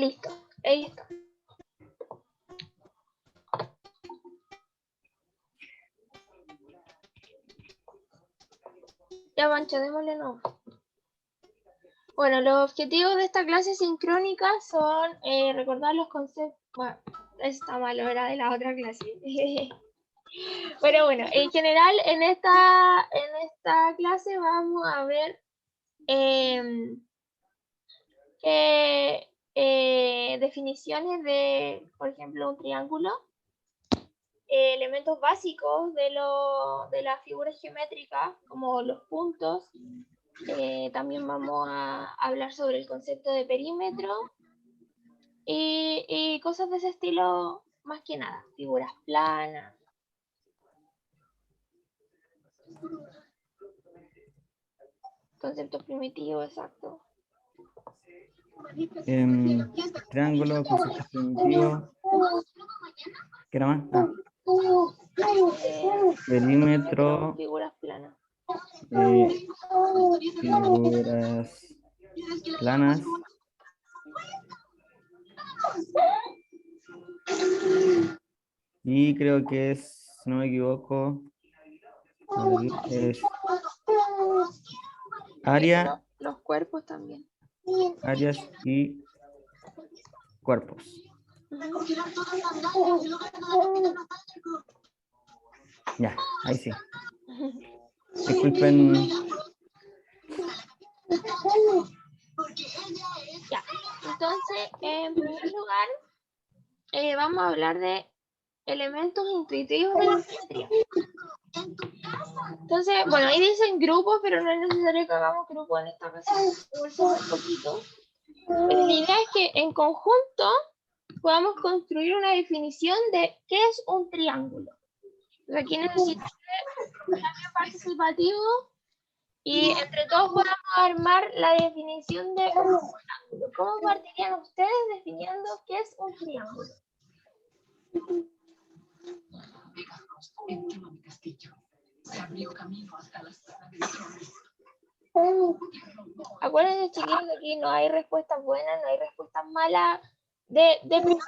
Listo, ahí está. Ya, Pancho, démosle no. Bueno, los objetivos de esta clase sincrónica son recordar los conceptos. Bueno, está malo, era de la otra clase. Pero bueno, en general en esta clase vamos a ver definiciones de, por ejemplo, un triángulo, elementos básicos de las figuras geométricas, como los puntos. También vamos a hablar sobre el concepto de perímetro y cosas de ese estilo, más que nada, figuras planas. Conceptos primitivos, exacto. Triángulo, conceptos primitivos. ¿Qué era más? Perímetro. Figuras planas. Figuras planas. Y creo que es, si no me equivoco, es área, Los cuerpos también. áreas y cuerpos. Ya, ahí sí. Disculpen. Ya. Entonces, en primer lugar, vamos a hablar de elementos intuitivos de la geometría. Entonces, bueno, ahí dicen grupos, pero no es necesario que hagamos grupos en esta ocasión, un poquito. Pero la idea es que en conjunto podamos construir una definición de qué es un triángulo. Entonces, aquí necesito un cambio participativo y entre todos podamos armar la definición de un triángulo. ¿Cómo partirían ustedes definiendo qué es un triángulo? Entró a mi castillo. Se abrió camino hasta la sala del trono. Acuérdense, chiquillos, que aquí no hay respuestas buenas, no hay respuestas malas. De primero,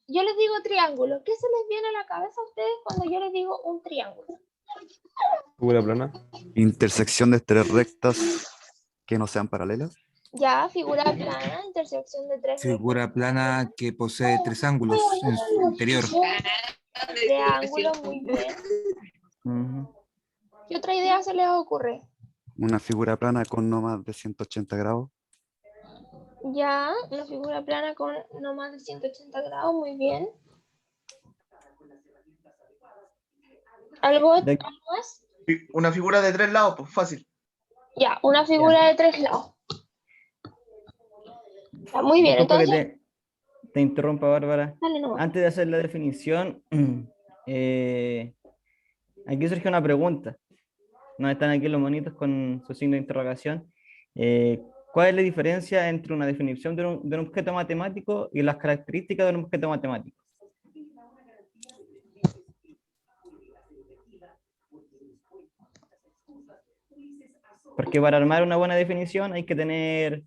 yo les digo triángulo. ¿Qué se les viene a la cabeza a ustedes cuando yo les digo un triángulo? Figura plana. Intersección de tres rectas que no sean paralelas. Ya, figura plana, intersección de tres Figura plana que posee tres ángulos en su interior. triángulos, muy bien. ¿Qué otra idea se les ocurre? Una figura plana con no más de 180 grados. Ya, una figura plana con no más de 180 grados, muy bien. ¿Algo más? Una figura de 3 lados, pues fácil. Ya, una figura de 3 lados. Ya, muy bien, Disculpa entonces. que te interrumpa, Bárbara. Dale, no. Antes de hacer la definición, aquí surge una pregunta. No están aquí los monitos con su signo de interrogación. ¿Cuál es la diferencia entre una definición de un objeto matemático y las características de un objeto matemático? Porque para armar una buena definición hay que tener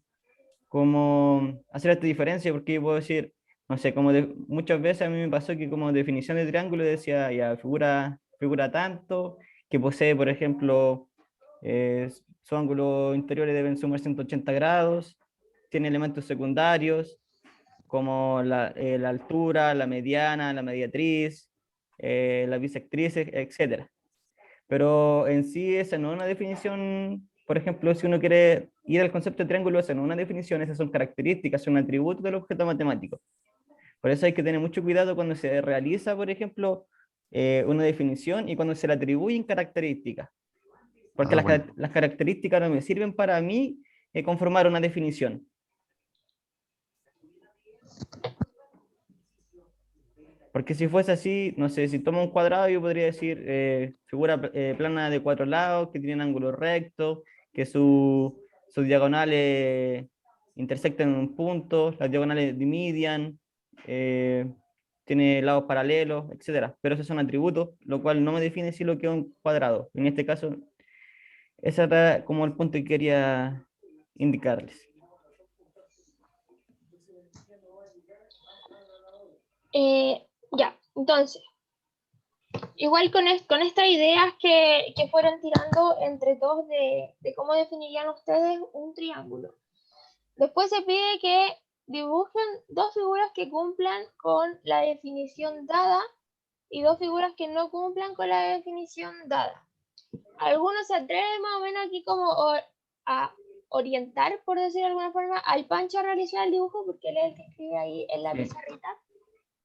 como hacer esta diferencia, porque yo puedo decir, no sé, muchas veces a mí me pasó que como definición de triángulo decía, ya, figura tanto, que posee, por ejemplo, sus ángulos interiores deben sumar 180 grados, tiene elementos secundarios, como la altura, la mediana, la mediatriz, la bisectriz, etc. Pero en sí esa no es una definición. Por ejemplo, si uno quiere ir al concepto de triángulo, esa no es una definición, esas son características, son atributos del objeto matemático. Por eso hay que tener mucho cuidado cuando se realiza, por ejemplo, una definición y cuando se le atribuyen características. Porque Bueno. las características no me sirven para mí conformar una definición. Porque si fuese así, no sé, si tomo un cuadrado, yo podría decir figura plana de 4 lados, que tienen ángulo recto, que sus diagonales intersectan en un punto, las diagonales dimedian, tiene lados paralelos, etcétera. Pero esos son atributos, lo cual no me define si lo que es un cuadrado. En este caso, ese era como el punto que quería indicarles. Ya, entonces, igual con estas ideas que fueron tirando entre todos de cómo definirían ustedes un triángulo. Después se pide que dibujen dos figuras que cumplan con la definición dada y dos figuras que no cumplan con la definición dada. Algunos se atreven más o menos aquí como a orientar, por decir de alguna forma, al Pancho a realizar el dibujo, porque él es el que escribe ahí en la Sí. pizarrita.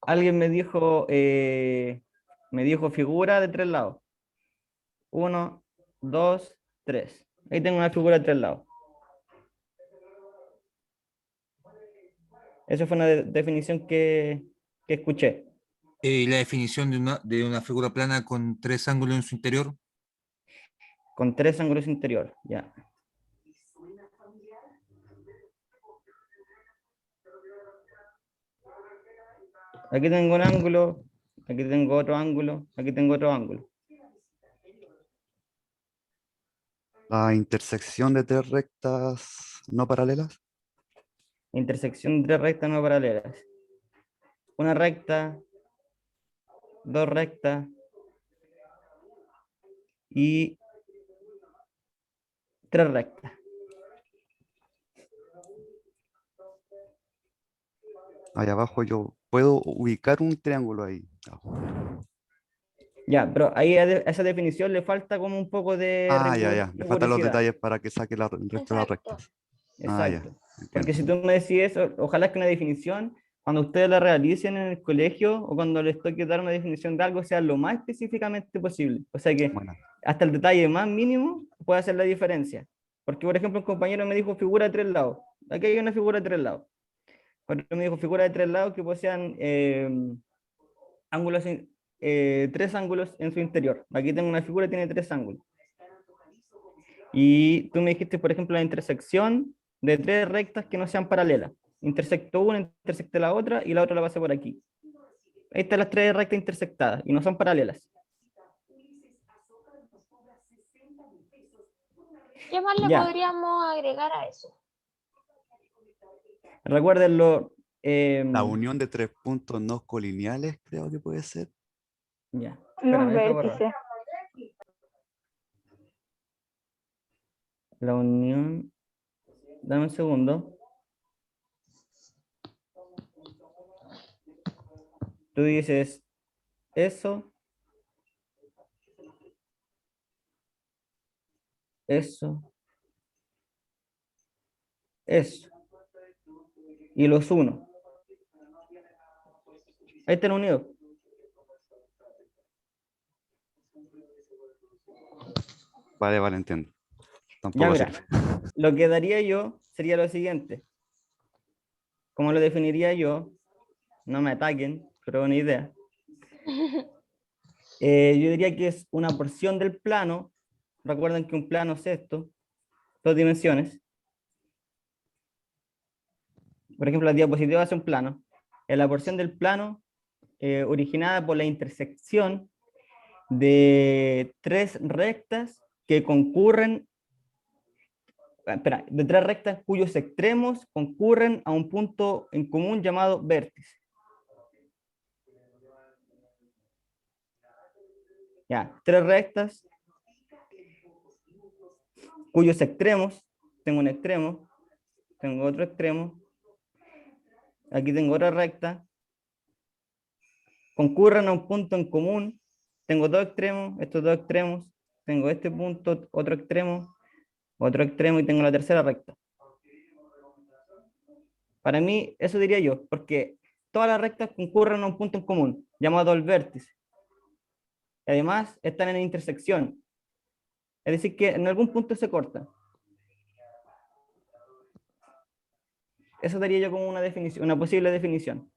Alguien me dijo figura de 3 lados. 1, 2, 3. Ahí tengo una figura de 3 lados. Esa fue una definición que escuché. La definición de una figura plana con 3 ángulos en su interior. Con 3 ángulos interior, ya. Aquí tengo un ángulo, aquí tengo otro ángulo, aquí tengo otro ángulo. La intersección de 3 rectas no paralelas. Intersección de 3 rectas no paralelas. Una recta, 2 rectas y 3 rectas. Ahí abajo yo puedo ubicar un triángulo ahí. Ya, pero ahí a esa definición le falta como un poco de Ya. Le faltan los rigurosidad. detalles para que saque el resto de las Exacto. rectas. Ya. Exacto. Porque Entiendo. si tú me decís eso, ojalá que una definición, cuando ustedes la realicen en el colegio o cuando les toque dar una definición de algo, sea lo más específicamente posible. O sea que Buena. hasta el detalle más mínimo puede hacer la diferencia. Porque, por ejemplo, un compañero me dijo figura de 3 lados. Aquí hay una figura de 3 lados. Otro me dijo figura de 3 lados que posean ángulos, 3 ángulos en su interior. Aquí tengo una figura que tiene 3 ángulos. Y tú me dijiste, por ejemplo, la intersección de 3 rectas que no sean paralelas. Intersecto una, intersecté la otra y la otra la pasé por aquí. Ahí están las 3 rectas intersectadas y no son paralelas. ¿Qué más le Ya, podríamos agregar a eso? recuérdenlo. La unión de 3 puntos no colineales creo que puede ser. Ya, Los espérame, deja borrar. vértices. La unión. Dame un segundo. Tú dices eso, eso, eso. Y los uno. Ahí están unidos. Vale, entiendo. Ya, Tampoco mira, sirve. lo que daría yo sería lo siguiente. ¿Cómo lo definiría yo? No me ataquen, pero buena idea. Yo diría que es una porción del plano. Recuerden que un plano es esto, 2 dimensiones. Por ejemplo, la diapositiva hace un plano. Es la porción del plano originada por la intersección de 3 rectas que concurren, de 3 rectas cuyos extremos concurren a un punto en común llamado vértice. Ya, 3 rectas cuyos extremos, tengo un extremo, tengo otro extremo, aquí tengo otra recta, concurren a un punto en común, tengo 2 extremos, estos 2 extremos, tengo este punto, otro extremo y tengo la tercera recta. Para mí, eso diría yo, porque todas las rectas concurren a un punto en común, llamado el vértice. Y además, están en intersección. Es decir, que en algún punto se cortan. Eso daría yo como una definición, una posible definición.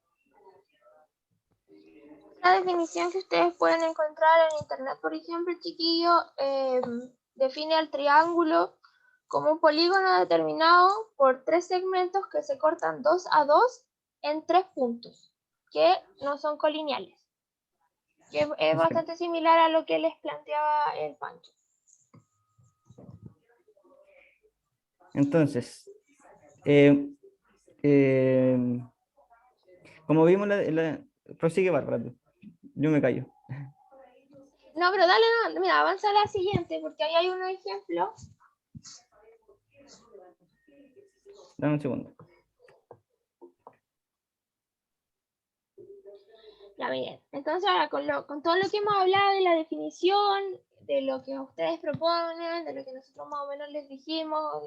La definición que ustedes pueden encontrar en internet, por ejemplo, chiquillo, define al triángulo como un polígono determinado por 3 segmentos que se cortan 2 a 2 en 3 puntos, que no son colineales. Que es bastante similar a lo que les planteaba el Pancho. Entonces, como vimos, prosigue, Bárbara. Yo me callo. No, pero dale, no, mira, avanza a la siguiente, porque ahí hay un ejemplo. Dame un segundo. Ya, bien. Entonces ahora con todo lo que hemos hablado de la definición, de lo que ustedes proponen, de lo que nosotros más o menos les dijimos,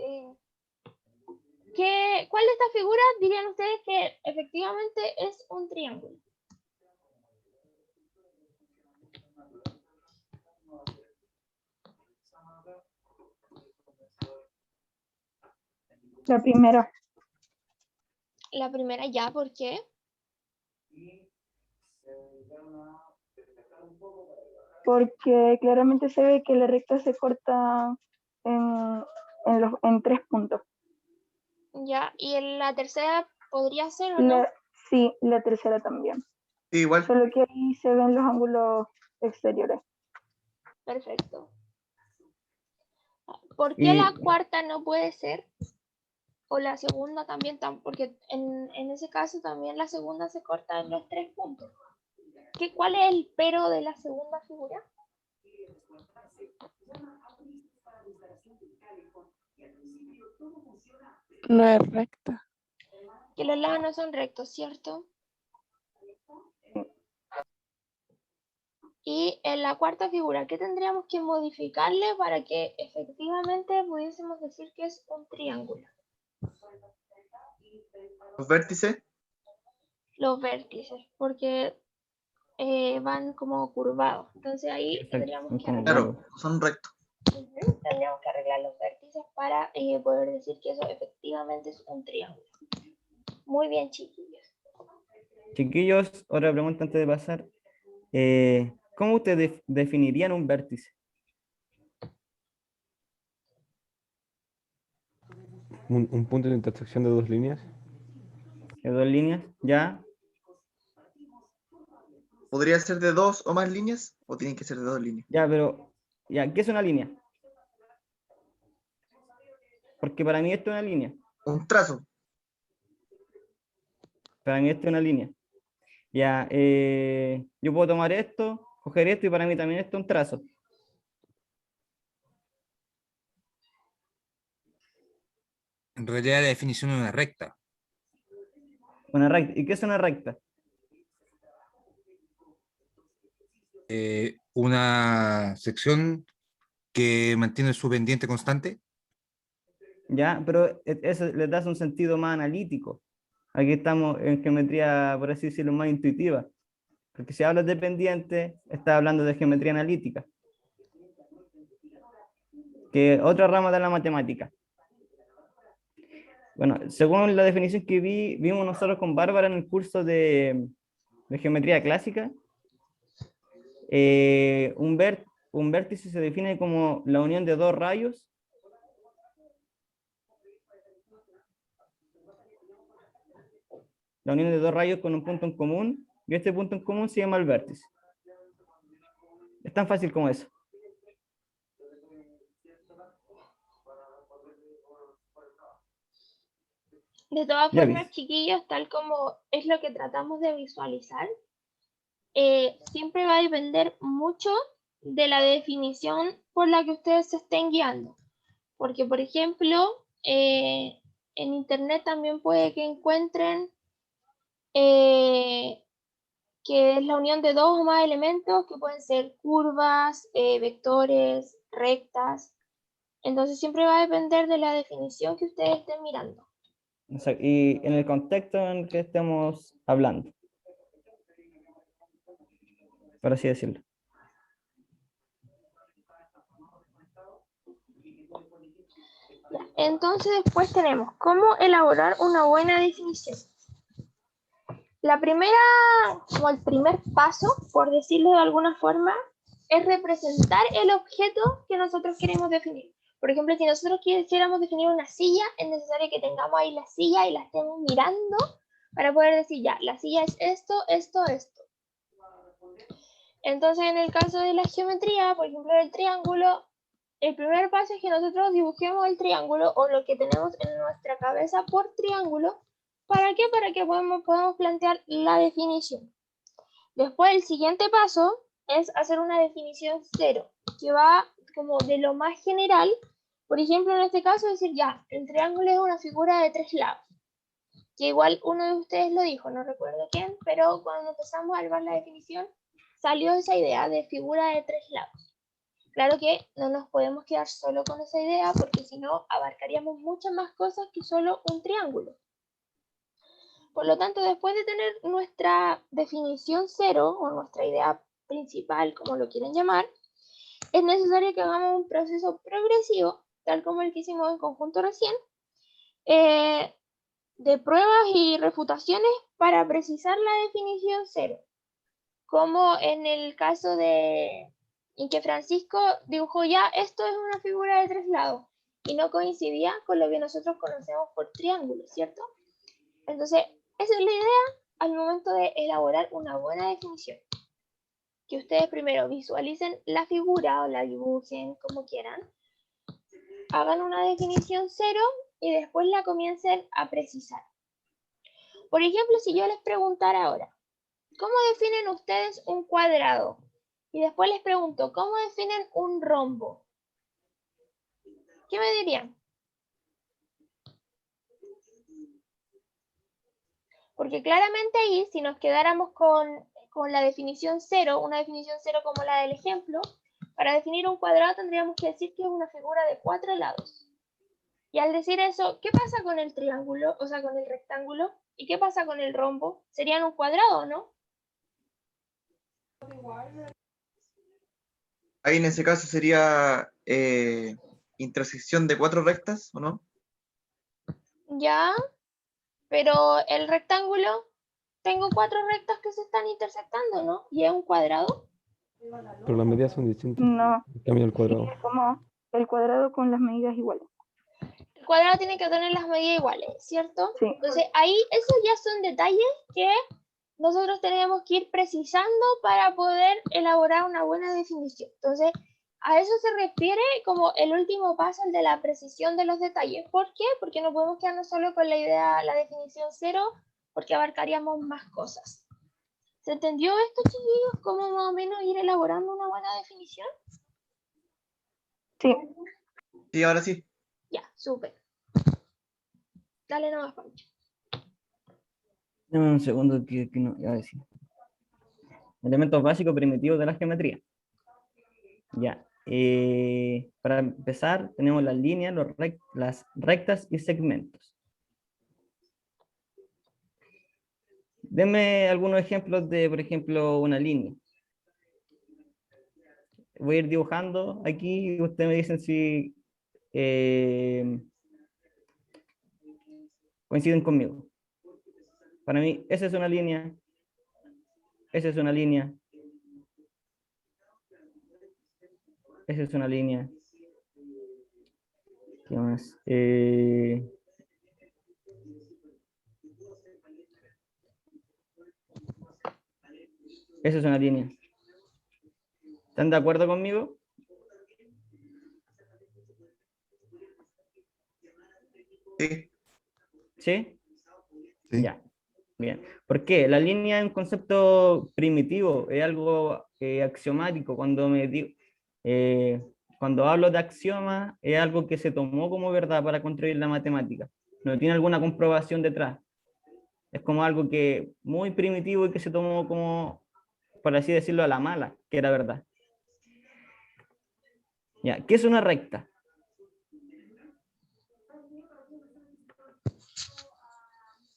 ¿cuál de estas figuras dirían ustedes que efectivamente es un triángulo? La primera, La primera ya, ¿por qué? porque claramente se ve que la recta se corta en 3 puntos. Ya, y en la tercera podría ser o no. Sí, la tercera también. Igual. Solo que ahí se ven los ángulos exteriores. Perfecto. ¿Por qué Y la cuarta no puede ser? O la segunda también, porque en ese caso también la segunda se corta en los 3 puntos. ¿Cuál es el pero de la segunda figura? No es recta. Que los lados no son rectos, ¿cierto? Y en la cuarta figura, ¿qué tendríamos que modificarle para que efectivamente pudiésemos decir que es un triángulo? Los vértices. Los vértices, porque van como curvados. Entonces ahí Exacto, tendríamos son que como arreglar. Claro, son rectos. Tendríamos que arreglar los vértices para poder decir que eso efectivamente es un triángulo. Muy bien, chiquillos. chiquillos, otra pregunta antes de pasar. ¿Cómo ustedes definirían un vértice? Un punto de intersección de dos líneas. ¿De dos líneas? ¿Ya? ¿Podría ser de 2 o más líneas? ¿O tienen que ser de 2 líneas? Ya, pero, ya, ¿qué es una línea? Porque para mí esto es una línea. Un trazo. Para mí esto es una línea. Ya, yo puedo tomar esto, coger esto y para mí también esto es un trazo. En realidad la definición es una recta. Una recta. ¿Y qué es una recta? Una sección que mantiene su pendiente constante. Ya, pero eso le das un sentido más analítico. Aquí estamos en geometría, por así decirlo, más intuitiva. Porque si hablas de pendiente, estás hablando de geometría analítica, que es otra rama de la matemática. Bueno, según la definición que vimos nosotros con Bárbara en el curso de geometría clásica, un vértice se define como la unión de dos rayos con un punto en común, y este punto en común se llama el vértice. Es tan fácil como eso. De todas Ya formas, ves. chiquillos, tal como es lo que tratamos de visualizar, siempre va a depender mucho de la definición por la que ustedes se estén guiando. Porque, por ejemplo, en internet también puede que encuentren que es la unión de dos o más elementos que pueden ser curvas, vectores, rectas. Entonces siempre va a depender de la definición que ustedes estén mirando. O sea, y en el contexto en el que estemos hablando, por así decirlo. Entonces después tenemos cómo elaborar una buena definición. La primera, como el primer paso, por decirlo de alguna forma, es representar el objeto que nosotros queremos definir. Por ejemplo, si nosotros quisiéramos definir una silla, es necesario que tengamos ahí la silla y la estemos mirando para poder decir, ya, la silla es esto, esto, esto. Entonces, en el caso de la geometría, por ejemplo, del triángulo, el primer paso es que nosotros dibujemos el triángulo o lo que tenemos en nuestra cabeza por triángulo. ¿Para qué? Para que podamos plantear la definición. Después el siguiente paso es hacer una definición cero, que va como de lo más general. Por ejemplo, en este caso decir ya, el triángulo es una figura de 3 lados. Que igual uno de ustedes lo dijo, no recuerdo quién, pero cuando empezamos a ver la definición, salió esa idea de figura de 3 lados. Claro que no nos podemos quedar solo con esa idea, porque si no, abarcaríamos muchas más cosas que solo un triángulo. Por lo tanto, después de tener nuestra definición cero, o nuestra idea principal, como lo quieren llamar, es necesario que hagamos un proceso progresivo, tal como el que hicimos en conjunto recién, de pruebas y refutaciones para precisar la definición cero. Como en el caso en que Francisco dibujó ya, esto es una figura de 3 lados, y no coincidía con lo que nosotros conocemos por triángulo, ¿cierto? Entonces, esa es la idea al momento de elaborar una buena definición. Que ustedes primero visualicen la figura o la dibujen como quieran, hagan una definición cero y después la comiencen a precisar. Por ejemplo, si yo les preguntara ahora, ¿cómo definen ustedes un cuadrado? Y después les pregunto, ¿cómo definen un rombo? ¿Qué me dirían? Porque claramente ahí, si nos quedáramos con la definición cero, una definición cero como la del ejemplo, para definir un cuadrado tendríamos que decir que es una figura de 4 lados. Y al decir eso, ¿qué pasa con el triángulo, o sea, con el rectángulo? ¿Y qué pasa con el rombo? ¿Serían un cuadrado, no? Ahí en ese caso sería intersección de 4 rectas, ¿o no? Ya, pero el rectángulo, tengo 4 rectas que se están intersectando, ¿no? ¿Y es un cuadrado? Pero las medidas son distintas. No, En cambio, el sí, cuadrado. es como el cuadrado con las medidas iguales. El cuadrado tiene que tener las medidas iguales, ¿cierto? Sí. Entonces ahí esos ya son detalles que nosotros tenemos que ir precisando para poder elaborar una buena definición. Entonces, a eso se refiere como el último paso, el de la precisión de los detalles. ¿Por qué? Porque no podemos quedarnos solo con la idea, la definición cero, porque abarcaríamos más cosas. ¿Se entendió esto, chiquillos? ¿Cómo más o menos ir elaborando una buena definición? Sí, Sí, ahora sí. Ya, súper. Dale nomás, Pancho. Dame un segundo que no, ya decía. Elementos básicos primitivos de la geometría. Ya. Para empezar, tenemos las líneas, las rectas y segmentos. Denme algunos ejemplos de, por ejemplo, una línea. Voy a ir dibujando aquí y ustedes me dicen si coinciden conmigo. Para mí, esa es una línea. Esa es una línea. Esa es una línea. ¿Qué más? Esa es una línea. ¿Están de acuerdo conmigo? Sí. ¿Sí? Sí. Ya. Bien. ¿Por qué? La línea es un concepto primitivo, es algo axiomático. Cuando hablo de axioma, es algo que se tomó como verdad para construir la matemática. No tiene alguna comprobación detrás. Es como algo que muy primitivo y que se tomó como, por así decirlo, a la mala, que era verdad. Ya, ¿qué es una recta?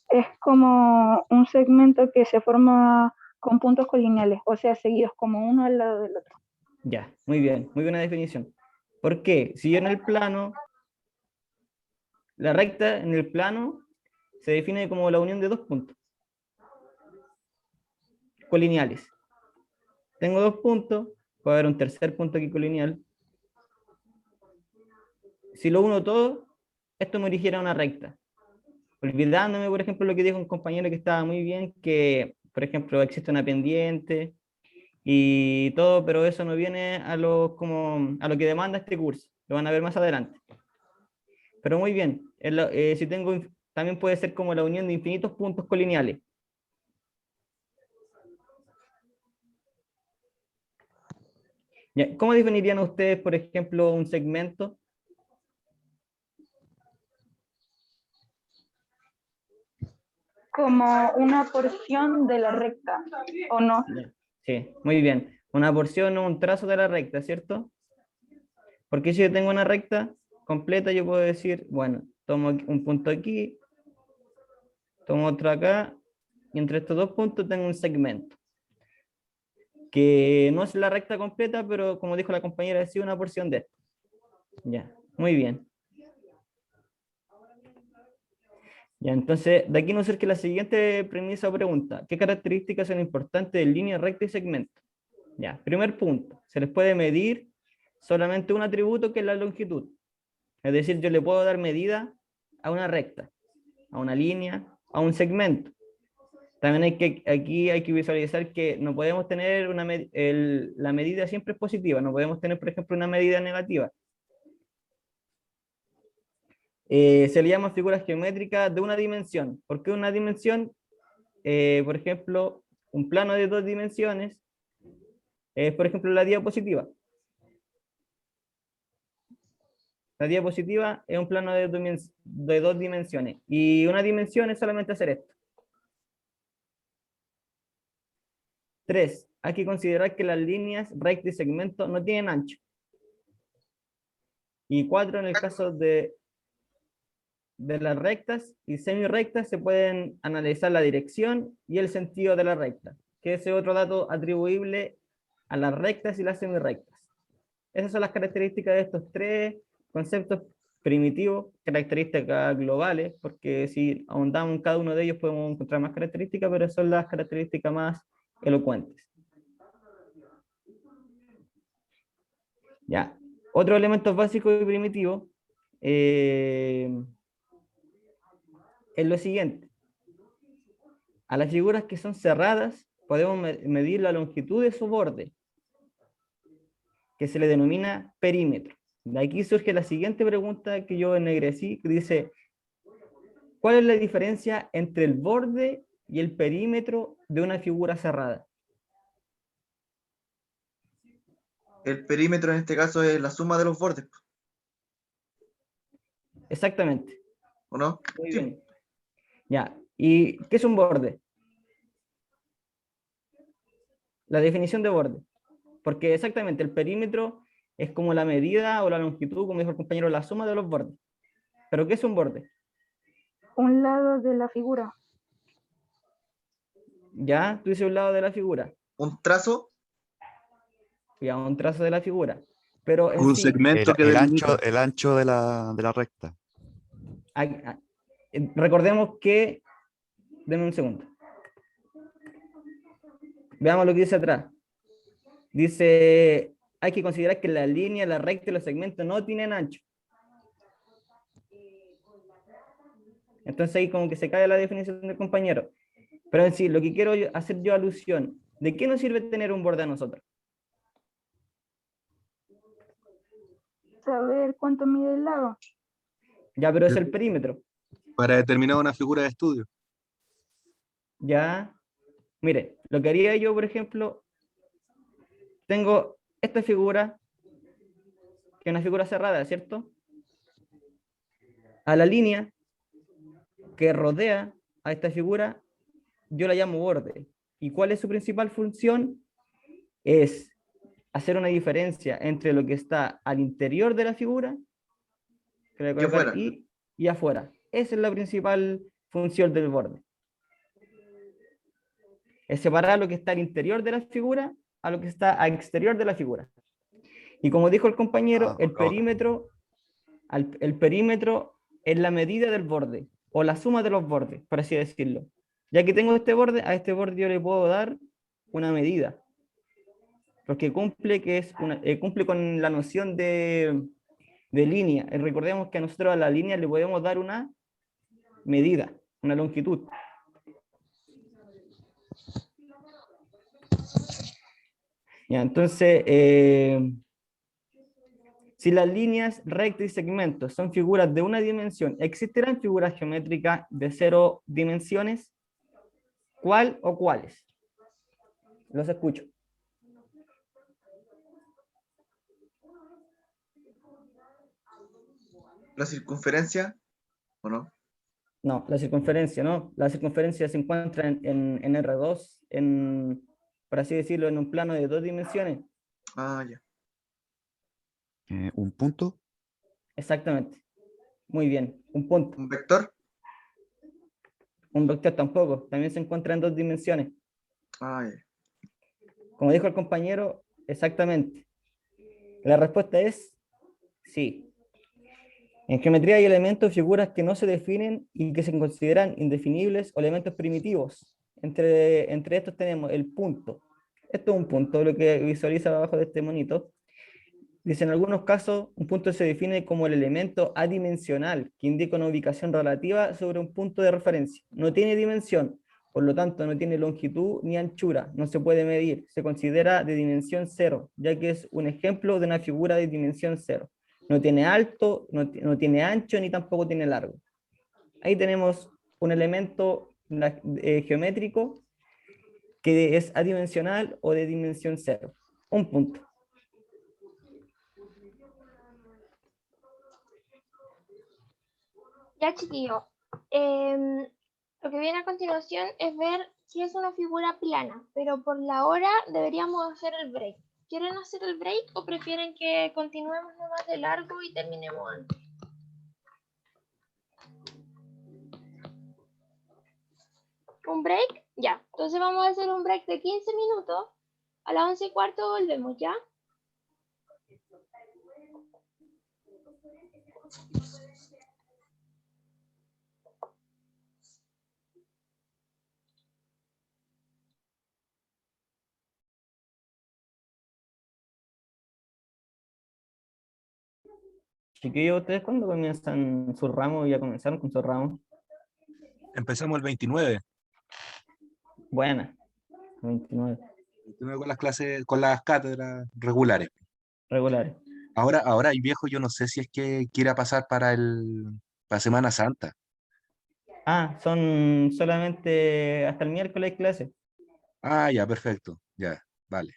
es como un segmento que se forma con puntos colineales, o sea, seguidos como uno al lado del otro. Ya, muy bien, muy buena definición. ¿Por qué? Si yo en el plano, la recta en el plano se define como la unión de dos puntos colineales. Tengo dos puntos, puede haber un tercer punto aquí colineal. Si lo uno todo, esto me erigiera una recta. Olvidándome, por ejemplo, lo que dijo un compañero que estaba muy bien, que, por ejemplo, existe una pendiente y todo, pero eso no viene a lo que demanda este curso. Lo van a ver más adelante. Pero muy bien, si tengo, también puede ser como la unión de infinitos puntos colineales. Ya, ¿cómo definirían ustedes, por ejemplo, un segmento? Como una porción de la recta, ¿o no? Ya, sí, muy bien. Una porción o un trazo de la recta, ¿cierto? Porque si yo tengo una recta completa, yo puedo decir, bueno, tomo un punto aquí, tomo otro acá, y entre estos dos puntos tengo un segmento, que no es la recta completa, pero como dijo la compañera, es sí una porción de esto. Ya, muy bien. Ya, entonces, de aquí nos surge la siguiente premisa o pregunta. ¿Qué características son importantes de línea recta y segmento? Ya, primer punto. Se les puede medir solamente un atributo que es la longitud. Es decir, yo le puedo dar medida a una recta, a una línea, a un segmento. También aquí hay que visualizar que no podemos tener la medida siempre es positiva. No podemos tener, por ejemplo, una medida negativa. Se le llama figuras geométricas de una dimensión. ¿Por qué una dimensión? Por ejemplo, un plano de 2 dimensiones es, por ejemplo, la diapositiva. La diapositiva es un plano de 2 dimensiones. Y una dimensión es solamente hacer esto. 3. Hay que considerar que las líneas recta y segmento no tienen ancho. Y 4. En el caso de las rectas y semirrectas se pueden analizar la dirección y el sentido de la recta, que ese es otro dato atribuible a las rectas y las semirrectas. Esas son las características de estos 3 conceptos primitivos, características globales, porque si ahondamos en cada uno de ellos podemos encontrar más características, pero son las características más elocuentes. Ya. Otros elementos básicos y primitivos es lo siguiente. A las figuras que son cerradas podemos medir la longitud de su borde, que se le denomina perímetro. De aquí surge la siguiente pregunta que yo ennegrecí, que dice, ¿cuál es la diferencia entre el borde y el perímetro de una figura cerrada? El perímetro en este caso es la suma de los bordes, Exactamente. ¿o no? Muy Sí. bien. Ya. ¿Y qué es un borde? La definición de borde. Porque exactamente el perímetro es como la medida o la longitud, como dijo el compañero, la suma de los bordes. ¿Pero qué es un borde? Un lado de la figura. Ya, tú dices un lado de la figura. Un trazo, Ya, un trazo de la figura. Pero en Un sí, segmento que delimita. El ancho de la recta. recordemos que, denme un segundo. Veamos lo que dice atrás. Dice, hay que considerar que la línea, la recta y los segmentos no tienen ancho. Entonces ahí como que se cae la definición del compañero. Pero en sí, lo que quiero hacer yo alusión, ¿de qué nos sirve tener un borde a nosotros? Saber cuánto mide el lado. Ya, pero es el perímetro. Para determinar una figura de estudio. Ya, mire, lo que haría yo, por ejemplo, tengo esta figura, que es una figura cerrada, ¿cierto? A la línea que rodea a esta figura, yo la llamo borde. ¿Y cuál es su principal función? Es hacer una diferencia entre lo que está al interior de la figura que le voy a colocar y afuera. Esa es la principal función del borde. Es separar lo que está al interior de la figura a lo que está al exterior de la figura. Y como dijo el compañero, el perímetro es la medida del borde, o la suma de los bordes, por así decirlo. Ya que tengo este borde, a este borde yo le puedo dar una medida, porque cumple con la noción de línea. Recordemos que a nosotros a la línea le podemos dar una medida, una longitud. Ya, entonces, si las líneas recta y segmentos son figuras de una dimensión, ¿existirán figuras geométricas de 0 dimensiones? ¿Cuál o cuáles? Los escucho. la circunferencia, ¿o no? No, la circunferencia, ¿no? La circunferencia se encuentra en R2, por así decirlo, en un plano de 2 dimensiones. Ah, ya. ¿Un punto? Exactamente. Muy bien, un punto. ¿Un vector? Un vector tampoco, también se encuentra en 2 dimensiones. Ah, ya. Como dijo el compañero, exactamente. La respuesta es sí. En geometría hay elementos, figuras que no se definen y que se consideran indefinibles o elementos primitivos. Entre estos tenemos el punto. Esto es un punto, lo que visualiza abajo de este monito. Dice, en algunos casos, un punto se define como el elemento adimensional, que indica una ubicación relativa sobre un punto de referencia. No tiene dimensión, por lo tanto no tiene longitud ni anchura, no se puede medir, se considera de dimensión cero, ya que es un ejemplo de una figura de dimensión cero. No tiene alto, no tiene ancho, ni tampoco tiene largo. Ahí tenemos un elemento geométrico que es adimensional o de dimensión cero. Un punto. Ya, chiquillo. Lo que viene a continuación es ver si es una figura plana, pero por la hora deberíamos hacer el break. ¿Quieren hacer el break o prefieren que continuemos nomás de largo y terminemos antes? ¿Un break? Ya. Entonces vamos a hacer un break de 15 minutos. A las 11:15 volvemos, ¿ya? Chiquillos, ¿ustedes cuándo comienzan su ramo? ¿Ya comenzaron con su ramo? Empezamos el 29. Buena. 29. 29 con las clases, con las cátedras regulares. Regulares. Ahora el viejo, yo no sé si es que quiera pasar para Semana Santa. Ah, son solamente hasta el miércoles clases. Ah, ya, perfecto. Ya, vale.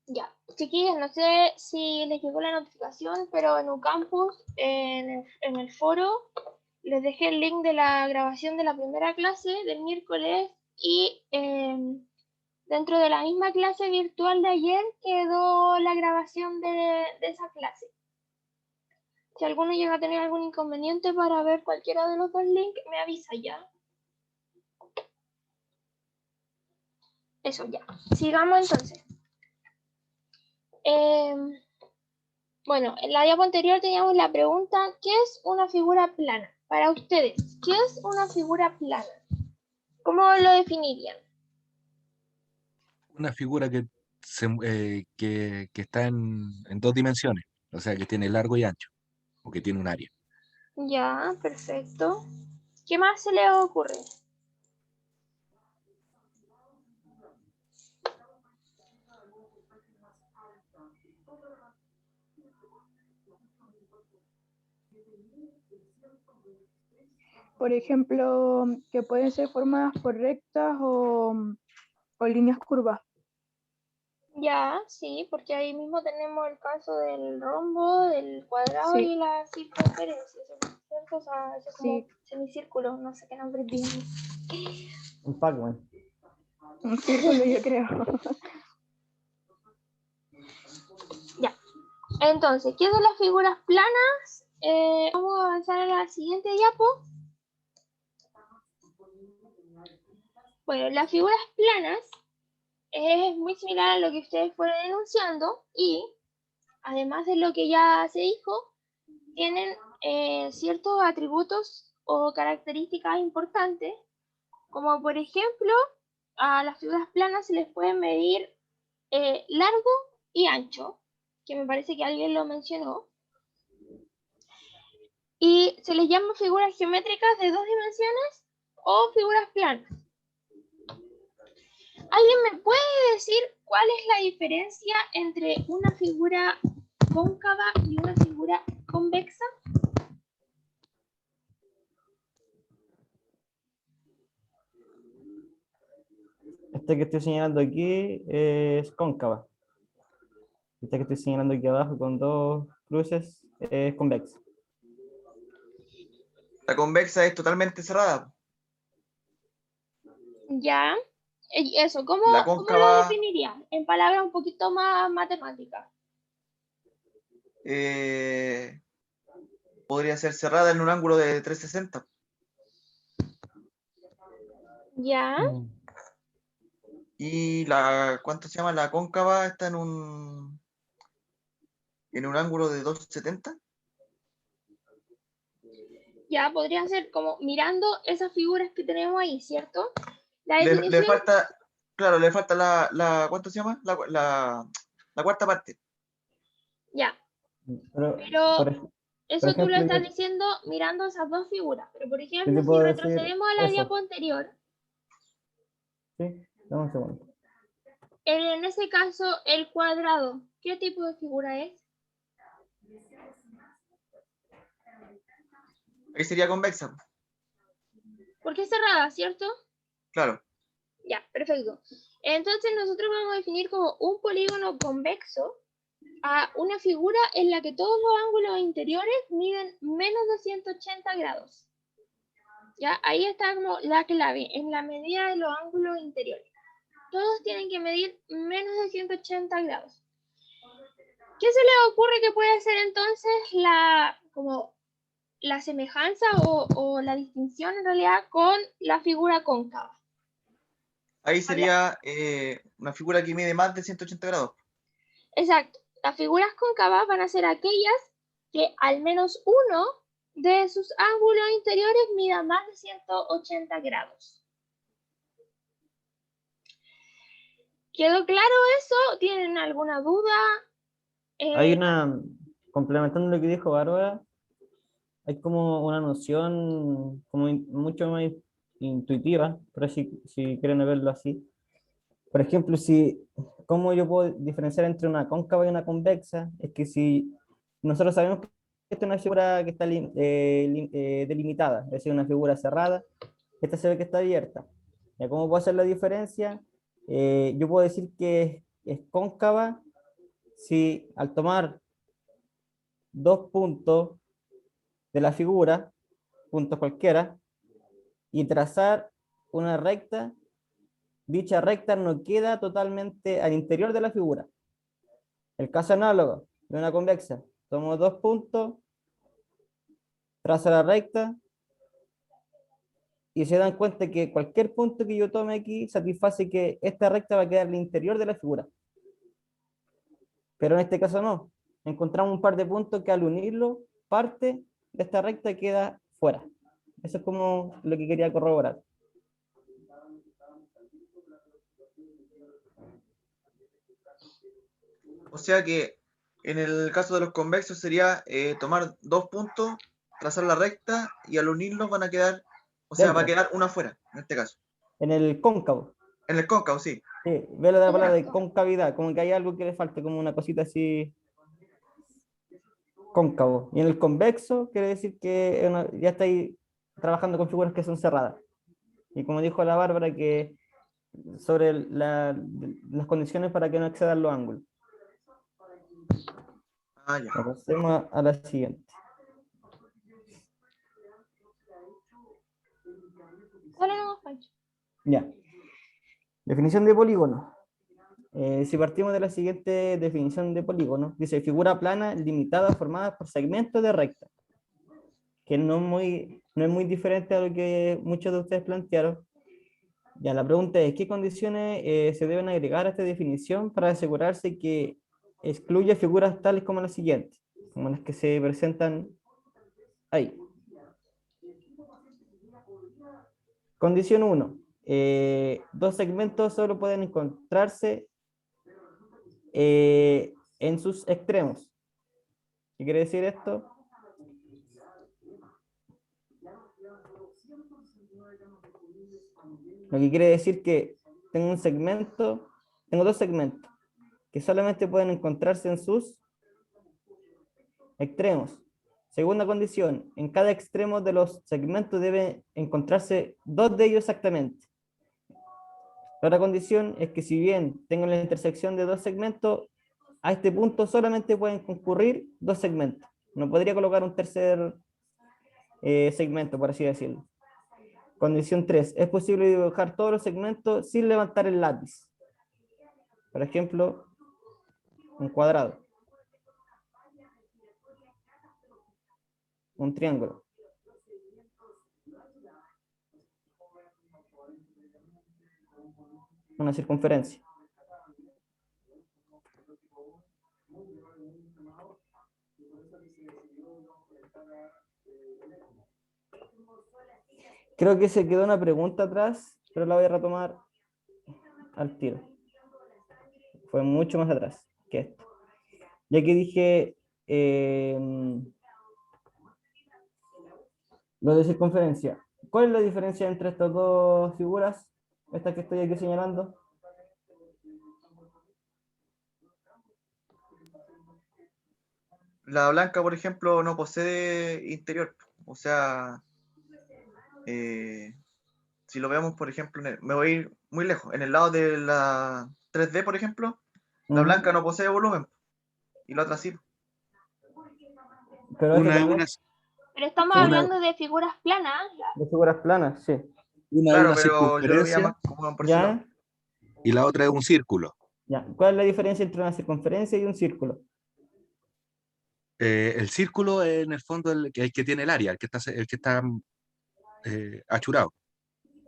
Ya, chiquillos, no sé si les llegó la notificación, pero en Ucampus, en el foro, les dejé el link de la grabación de la primera clase del miércoles y dentro de la misma clase virtual de ayer quedó la grabación de esa clase. Si alguno llega a tener algún inconveniente para ver cualquiera de los dos links, me avisa ya. Eso ya. Sigamos entonces. Bueno, en la diapo anterior teníamos la pregunta, ¿qué es una figura plana? Para ustedes, ¿qué es una figura plana? ¿Cómo lo definirían? Una figura que está en 2 dimensiones, o sea, que tiene largo y ancho, o que tiene un área. Ya, perfecto. ¿Qué más se les ocurre? Por ejemplo, que pueden ser formadas por rectas o líneas curvas. Ya, sí, porque ahí mismo tenemos el caso del rombo, del cuadrado Sí. y la circunferencia, ¿cierto? O sea, ese es como Sí. semicírculo, no sé qué nombre tiene. Un Pac-Man. Un círculo, yo creo. Ya. Entonces, ¿qué son las figuras planas? Vamos a avanzar a la siguiente diapo. Bueno, las figuras planas es muy similar a lo que ustedes fueron enunciando y, además de lo que ya se dijo, tienen ciertos atributos o características importantes, como por ejemplo, a las figuras planas se les puede medir largo y ancho, que me parece que alguien lo mencionó. y se les llama figuras geométricas de 2 dimensiones o figuras planas. ¿Alguien me puede decir cuál es la diferencia entre una figura cóncava y una figura convexa? Esta que estoy señalando aquí es cóncava. Esta que estoy señalando aquí abajo con 2 cruces es convexa. La convexa es totalmente cerrada. Ya. Eso, ¿cómo, La cómo lo cóncava definiría? En palabras un poquito más matemáticas. podría ser cerrada en un ángulo de 360. Ya. Y la, ¿cuánto se llama? La cóncava está en un ángulo de 270. Ya, podría ser como mirando esas figuras que tenemos ahí, ¿cierto? La Le definición, falta, claro, le falta la ¿cuánto se llama? La cuarta parte. ya. Pero, Pero por, ej- por eso tú lo ejemplo, estás diciendo mirando esas dos figuras. Pero, por yo ejemplo, te si puedo decir retrocedemos a la eso. diapo anterior, ¿Sí? Dame un segundo. en ese caso, el cuadrado, ¿qué tipo de figura es? Ahí sería convexa. Porque es cerrada, ¿cierto? Claro. Ya, perfecto. Entonces nosotros vamos a definir como un polígono convexo a una figura en la que todos los ángulos interiores miden menos de 180 grados. Ya, ahí está como la clave, en la medida de los ángulos interiores. Todos tienen que medir menos de 180 grados. ¿Qué se les ocurre que puede ser entonces como la semejanza o la distinción en realidad con la figura cóncava? Ahí sería una figura que mide más de 180 grados. Exacto. Las figuras cóncavas van a ser aquellas que al menos uno de sus ángulos interiores mida más de 180 grados. ¿Quedó claro eso? ¿Tienen alguna duda? Hay complementando lo que dijo Bárbara, hay como una noción como mucho más intuitiva, pero si quieren verlo así. Por ejemplo, ¿cómo yo puedo diferenciar entre una cóncava y una convexa? Es que si nosotros sabemos que esta es una figura que está delimitada, es decir, una figura cerrada, esta se ve que está abierta. ¿Ya cómo puedo hacer la diferencia? Yo puedo decir que es cóncava si al tomar 2 puntos de la figura, puntos cualquiera, y trazar una recta, dicha recta no queda totalmente al interior de la figura. El caso análogo de una convexa, tomo 2 puntos, trazo la recta, y se dan cuenta que cualquier punto que yo tome aquí satisface que esta recta va a quedar al interior de la figura. Pero en este caso no. Encontramos un par de puntos que al unirlo, parte de esta recta queda fuera. Eso es como lo que quería corroborar. O sea que en el caso de los convexos sería tomar 2 puntos, trazar la recta y al unirlos van a quedar, o sea, va a Dentro, quedar una fuera, en este caso. en el cóncavo. En el cóncavo, sí. Sí, ve la palabra de Exacto. concavidad, como que hay algo que le falta, como una cosita así cóncavo. Y en el convexo quiere decir que ya estáis trabajando con figuras que son cerradas. Y como dijo la Bárbara, que sobre las condiciones para que no excedan los ángulos. Ah, ya. Pasemos a la siguiente. Dale nomás, Pancho. Ya. Definición de polígono. Si partimos de la siguiente definición de polígono, dice figura plana limitada formada por segmentos de recta, que no es muy diferente a lo que muchos de ustedes plantearon. Ya, la pregunta es, ¿qué condiciones se deben agregar a esta definición para asegurarse que excluye figuras tales como las siguientes, como las que se presentan ahí? Condición 1. 2 segmentos solo pueden encontrarse en sus extremos. ¿Qué quiere decir esto? Lo que quiere decir que tengo un segmento, tengo dos segmentos que solamente pueden encontrarse en sus extremos. Segunda condición, en cada extremo de los segmentos debe encontrarse dos de ellos exactamente. La otra condición es que si bien tengo la intersección de dos segmentos, a este punto solamente pueden concurrir dos segmentos. No podría colocar un tercer segmento, por así decirlo. Condición 3. Es posible dibujar todos los segmentos sin levantar el lápiz. Por ejemplo, un cuadrado. Un triángulo. Una circunferencia. Creo que se quedó una pregunta atrás, pero la voy a retomar al tiro. Fue mucho más atrás que esto. Ya que dije lo de circunferencia. ¿Cuál es la diferencia entre estas dos figuras? Estas que estoy aquí señalando. La blanca, por ejemplo, no posee interior. O sea, si lo vemos, por ejemplo, me voy a ir muy lejos. En el lado de la 3D, por ejemplo, la blanca no posee volumen. Y la otra sí. Pero Pero estamos hablando de figuras planas. de figuras planas, sí. Una Claro, es una pero yo lo veía circunferencia más como por ese lado. ¿Ya? y la otra es un círculo. Ya. ¿Cuál es la diferencia entre una circunferencia y un círculo? El círculo es en el fondo el que tiene el área, el que está achurado.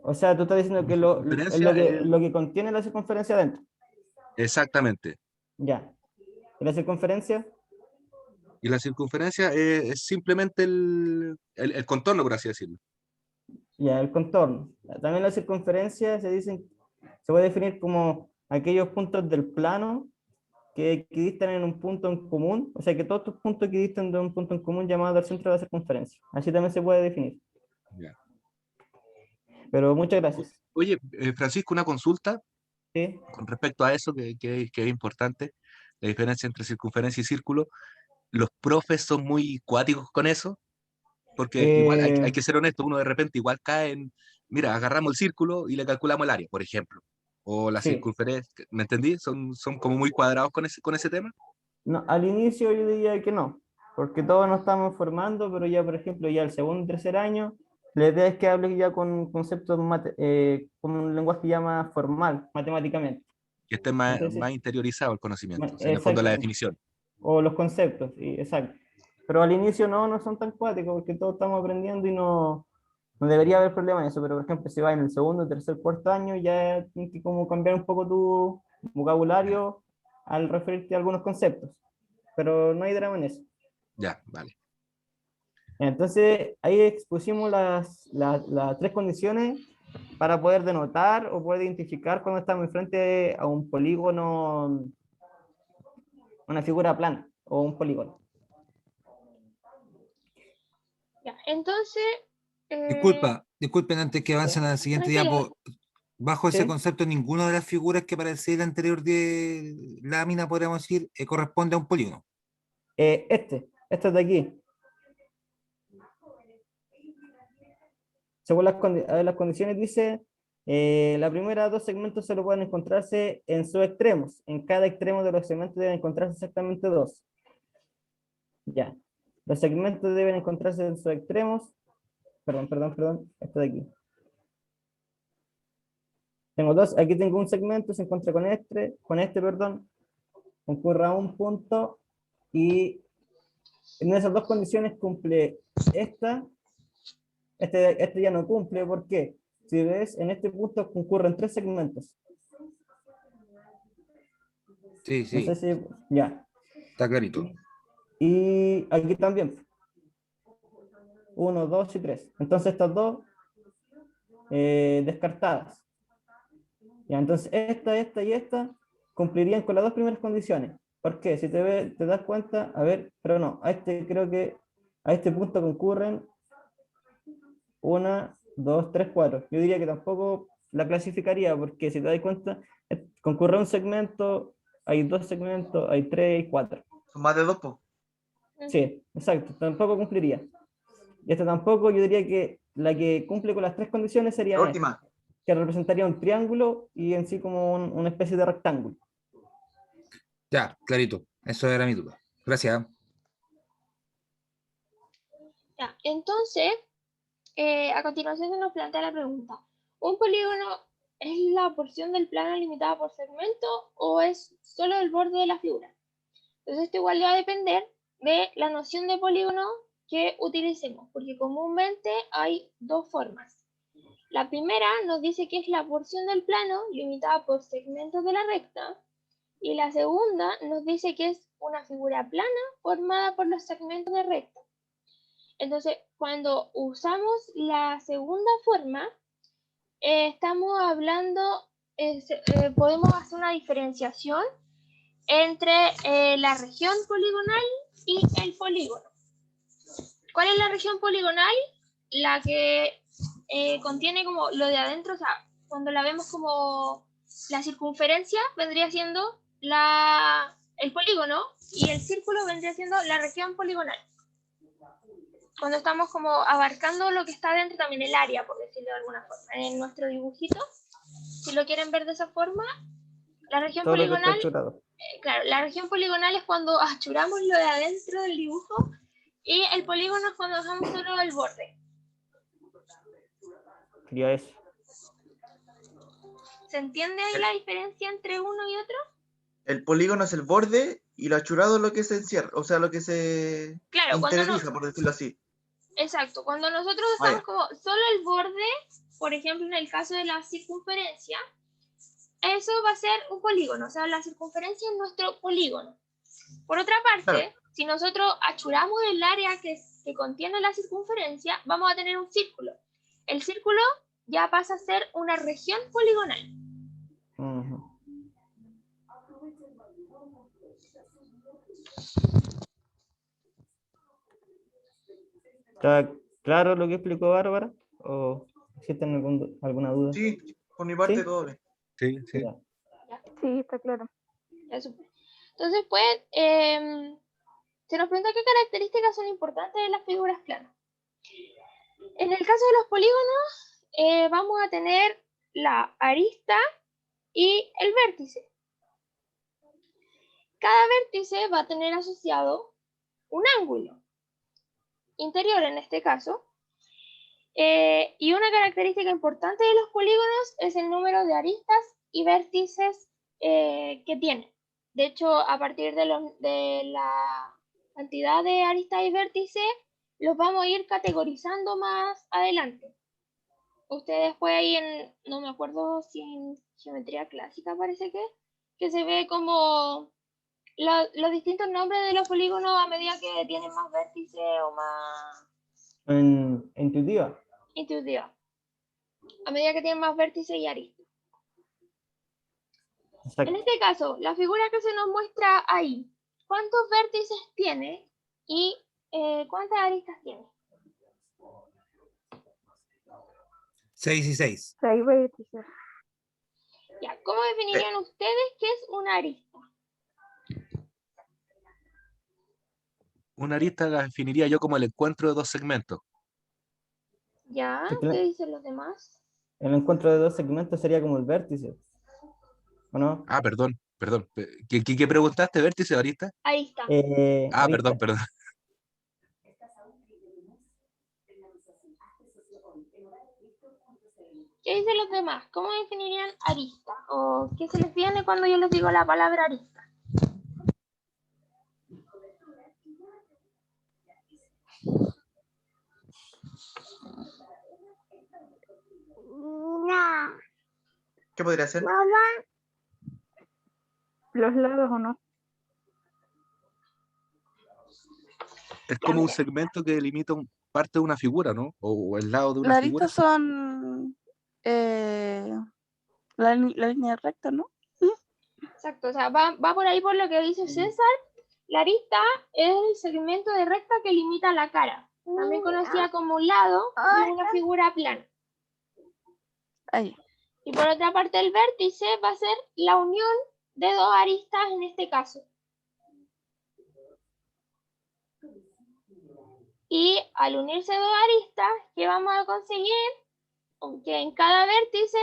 O sea, tú estás diciendo que es Circunferencia lo que contiene la circunferencia dentro. exactamente. Ya. ¿Y la circunferencia? Y la circunferencia es simplemente el contorno, por así decirlo. Ya, el contorno. También la circunferencia se puede definir como aquellos puntos del plano que equidistan en un punto en común, o sea que todos estos puntos equidistan de un punto en común llamado el centro de la circunferencia. Así también se puede definir. Ya. Pero muchas gracias. Oye, Francisco, una consulta ¿Sí? con respecto a eso que es importante, la diferencia entre circunferencia y círculo. ¿Los profes son muy cuáticos con eso? Porque igual hay que ser honesto, uno de repente igual cae en, mira, agarramos el círculo y le calculamos el área, por ejemplo. O la Sí. circunferencia, ¿me entendí? Son como muy cuadrados con ese tema. No, al inicio yo diría que no, porque todos nos estamos formando, pero ya, por ejemplo, ya el segundo y tercer año, la idea es que hables ya con conceptos, con un lenguaje ya más formal, matemáticamente. Que esté más Entonces, interiorizado el conocimiento, o sea, en el fondo la exactamente. definición. O los conceptos, sí, exacto. Pero al inicio no son tan cuáticos, porque todos estamos aprendiendo y no debería haber problema en eso, pero por ejemplo, si vas en el segundo, tercer, cuarto año, ya tienes que como cambiar un poco tu vocabulario al referirte a algunos conceptos, pero no hay drama en eso. Ya, vale. Entonces, ahí expusimos las tres condiciones para poder denotar o poder identificar cuando estamos enfrente a un polígono, una figura plana o un polígono. Ya, entonces. Disculpen antes que avancen a la siguiente Tranquilo. diapo. Bajo ese Sí. concepto, ninguna de las figuras que aparece en la anterior de lámina, podríamos decir, corresponde a un polígono. Este de aquí. Según las condiciones dice, la primera dos segmentos solo pueden encontrarse en sus extremos. En cada extremo de los segmentos deben encontrarse exactamente dos. Ya. Los segmentos deben encontrarse en sus extremos. Perdón. Esto de aquí. Tengo dos. Aquí tengo un segmento, se encuentra con este, concurra a un punto y en esas dos condiciones cumple esta. Este ya no cumple, ¿por qué? Si ves, en este punto concurren tres segmentos. Sí, No sé si, ya. está clarito. Y aquí también. 1, 2 y 3. Entonces estas dos descartadas. Ya, entonces esta y esta cumplirían con las dos primeras condiciones. ¿Por qué? Si te das cuenta, a ver, pero no, creo que a este punto concurren 1, 2, 3, 4. Yo diría que tampoco la clasificaría, porque si te das cuenta, concurre un segmento, hay 2 segmentos, hay 3 y 4. Son más de 2, po. Sí, exacto, tampoco cumpliría. Y esta tampoco, yo diría que la que cumple con las 3 condiciones La sería esta, última. que representaría un triángulo y en sí como una especie de rectángulo. Ya, clarito. Eso era mi duda. Gracias. Ya, entonces, a continuación se nos plantea la pregunta. ¿Un polígono es la porción del plano limitada por segmento o es solo el borde de la figura? Entonces esto igual va a depender de la noción de polígono que utilicemos, porque comúnmente hay dos formas. La primera nos dice que es la porción del plano limitada por segmentos de la recta, y la segunda nos dice que es una figura plana formada por los segmentos de recta. Entonces, cuando usamos la segunda forma, estamos hablando, podemos hacer una diferenciación entre la región poligonal y el polígono. ¿Cuál es la región poligonal? La que contiene como lo de adentro, o sea, cuando la vemos como la circunferencia vendría siendo el polígono y el círculo vendría siendo la región poligonal. Cuando estamos como abarcando lo que está dentro, también el área, por decirlo de alguna forma. En nuestro dibujito, si lo quieren ver de esa forma, la región Todo lo que está poligonal, achurado. claro, la región poligonal es cuando achuramos lo de adentro del dibujo y el polígono es cuando dejamos solo el borde. Sería eso. ¿Se entiende ahí la diferencia entre uno y otro? El polígono es el borde y lo achurado es lo que se encierra, o sea, lo que se Claro, interioriza, por decirlo así. Exacto, cuando nosotros usamos como solo el borde, por ejemplo en el caso de la circunferencia, eso va a ser un polígono, o sea, la circunferencia es nuestro polígono. Por otra parte, si nosotros achuramos el área que contiene la circunferencia, vamos a tener un círculo. El círculo ya pasa a ser una región poligonal. ¿Está claro lo que explicó Bárbara? ¿O existen alguna duda? Sí, por mi parte ¿Sí? todo bien. Sí, sí. Ya. Sí, está claro. Ya, súper. Entonces, pues, se nos pregunta qué características son importantes de las figuras planas. En el caso de los polígonos, vamos a tener la arista y el vértice. Cada vértice va a tener asociado un ángulo interior en este caso. Y una característica importante de los polígonos es el número de aristas y vértices que tienen. De hecho, a partir de la cantidad de aristas y vértices, los vamos a ir categorizando más adelante. Ustedes después ahí no me acuerdo si en geometría clásica parece que se ve como los distintos nombres de los polígonos a medida que tienen más vértices o más Intuitiva. intuitiva. A medida que tienen más vértices y aristas. Exacto. En este caso, la figura que se nos muestra ahí, ¿cuántos vértices tiene y cuántas aristas tiene? 6 y 6. 6 vértices. Ya, ¿cómo definirían ustedes qué es una arista? Una arista la definiría yo como el encuentro de dos segmentos. ¿Ya? Sí, ¿Qué dicen los demás? El encuentro de 2 segmentos sería como el vértice. ¿O no? Ah, perdón. ¿Qué preguntaste? ¿Vértice o arista? Ahí está. Ah, Arista. perdón. ¿Qué dicen los demás? ¿Cómo definirían arista? ¿O qué se les viene cuando yo les digo la palabra arista? ¿Qué podría ser? Los lados o no. Es como un segmento que delimita parte de una figura, ¿no? O el lado de una Las figura. aristas son la línea recta, ¿no? Exacto, o sea, va por ahí por lo que dice César. La arista es el segmento de recta que limita la cara, también conocida como un lado de una figura plana. Ahí. Y por otra parte el vértice va a ser la unión de dos aristas en este caso. Y al unirse dos aristas, ¿qué vamos a conseguir? Que en cada vértice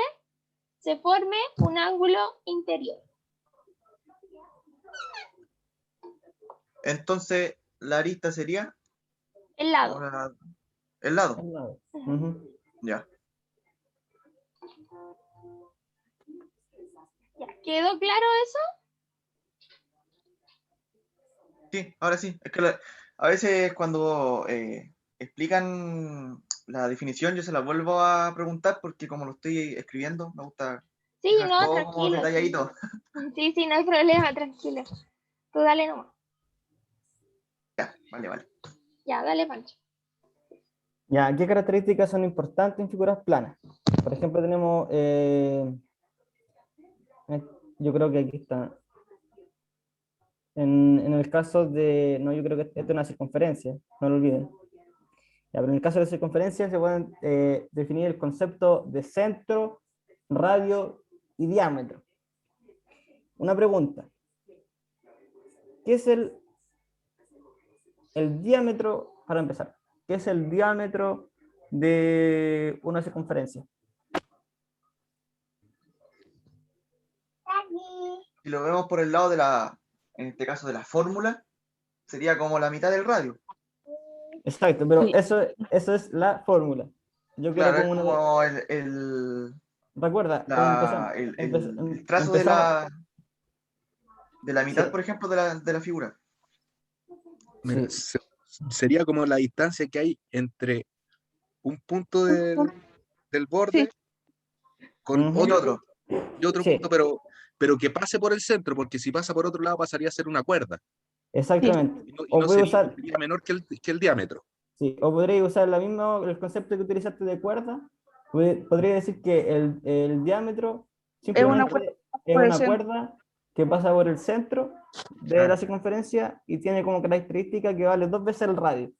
se forme un ángulo interior. Entonces, la arista sería El lado. el lado. Al lado. Ya. ¿Ya quedó claro eso? Sí, ahora sí. Es que a veces cuando explican la definición, yo se la vuelvo a preguntar porque como lo estoy escribiendo, me gusta Sí, dejar no, todo tranquilo. detalladito. Sí, no hay problema, tranquilo. Tú dale nomás. Ya, vale. Ya, dale, Pancho. Ya, ¿qué características son importantes en figuras planas? Por ejemplo, tenemos, yo creo que aquí está. En el caso de, no, yo creo que esto es una circunferencia, no lo olviden. Ya, pero en el caso de circunferencia se pueden definir el concepto de centro, radio y diámetro. Una pregunta. ¿Qué es el diámetro, para empezar? ¿Qué es el diámetro de una circunferencia? Si lo vemos por el lado de en este caso de la fórmula, sería como la mitad del radio. Exacto, pero Sí. eso es la fórmula. Yo quiero Claro, es como una... como el Recuerda, el trazo de la mitad, Sí. por ejemplo, de la figura. Mira, Sí. sería como la distancia que hay entre un punto del borde con Ujú. Y otro otro. punto y otro Sí. punto, pero que pase por el centro, porque si pasa por otro lado pasaría a ser una cuerda. Exactamente. Y no O voy a usar, sería menor que el diámetro. sí, o podría usar el concepto que utilizaste de cuerda. Podría decir que el diámetro Es una cuerda simplemente es por el una centro. cuerda que pasa por el centro de la circunferencia y tiene como característica que vale 2 veces el radio.